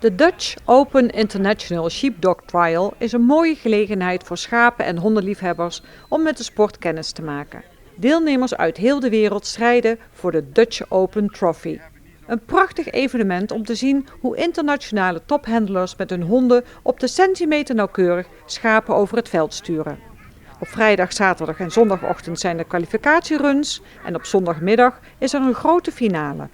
De Dutch Open International Sheepdog Trial is een mooie gelegenheid voor schapen- en hondenliefhebbers om met de sport kennis te maken. Deelnemers uit heel de wereld strijden voor de Dutch Open Trophy. Een prachtig evenement om te zien hoe internationale tophandlers met hun honden op de centimeter nauwkeurig schapen over het veld sturen. Op vrijdag, zaterdag en zondagochtend zijn er kwalificatieruns en op zondagmiddag is er een grote finale.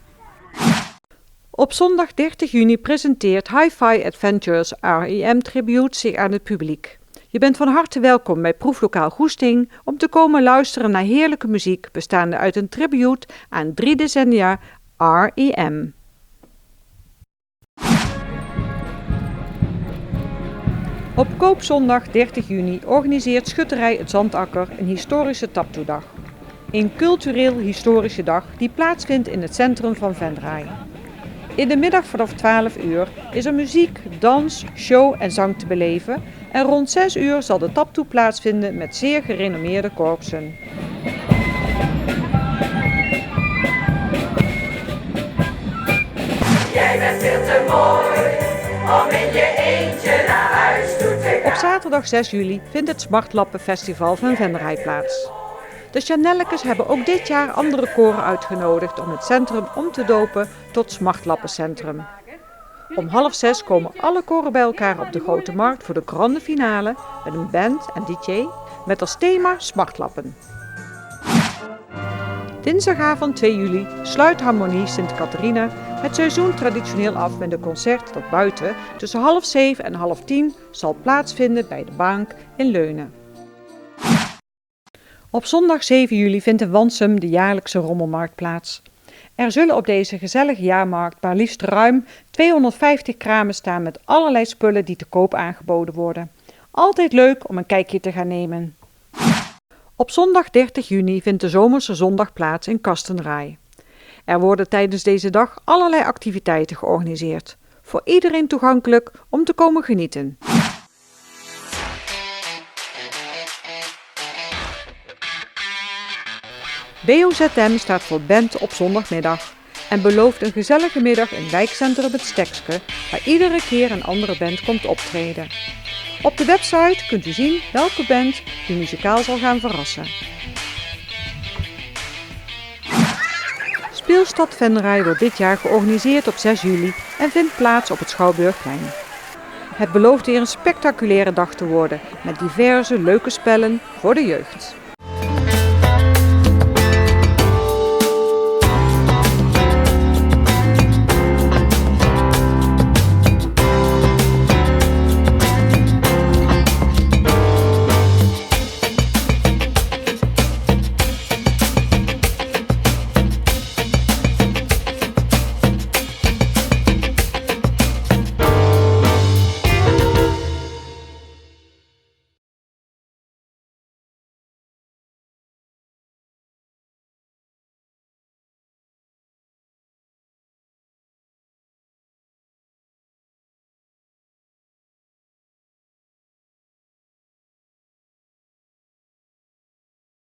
Op zondag 30 juni presenteert Hi-Fi Adventures REM Tribute zich aan het publiek. Je bent van harte welkom bij Proeflokaal Goesting om te komen luisteren naar heerlijke muziek bestaande uit een tribute aan 3 decennia REM. Op Koopzondag 30 juni organiseert Schutterij Het Zandakker een historische taptoedag. Een cultureel-historische dag die plaatsvindt in het centrum van Venray. In de middag vanaf 12 uur is er muziek, dans, show en zang te beleven en rond 6 uur zal de taptoe plaatsvinden met zeer gerenommeerde korpsen. Jij bent veel te mooi om in je eentje naar huis toe te gaan. Op zaterdag 6 juli vindt het Smartlappenfestival van Venray plaats. De Chanellekes hebben ook dit jaar andere koren uitgenodigd om het centrum om te dopen tot Smartlappencentrum. Om 5:30 komen alle koren bij elkaar op de Grote Markt voor de grande finale met een band en DJ met als thema Smartlappen. Dinsdagavond 2 juli sluit Harmonie Sint Catharina het seizoen traditioneel af met een concert dat buiten tussen 6:30 en 9:30 zal plaatsvinden bij de Bank in Leunen. Op zondag 7 juli vindt in Wansum de jaarlijkse rommelmarkt plaats. Er zullen op deze gezellige jaarmarkt maar liefst ruim 250 kramen staan met allerlei spullen die te koop aangeboden worden. Altijd leuk om een kijkje te gaan nemen. Op zondag 30 juni vindt de Zomerse Zondag plaats in Kastenraai. Er worden tijdens deze dag allerlei activiteiten georganiseerd. Voor iedereen toegankelijk om te komen genieten. BOZM staat voor Band op zondagmiddag en belooft een gezellige middag in wijkcentrum Het Stekske, waar iedere keer een andere band komt optreden. Op de website kunt u zien welke band u muzikaal zal gaan verrassen. Speelstad Venray wordt dit jaar georganiseerd op 6 juli en vindt plaats op het Schouwburgplein. Het belooft weer een spectaculaire dag te worden met diverse leuke spellen voor de jeugd.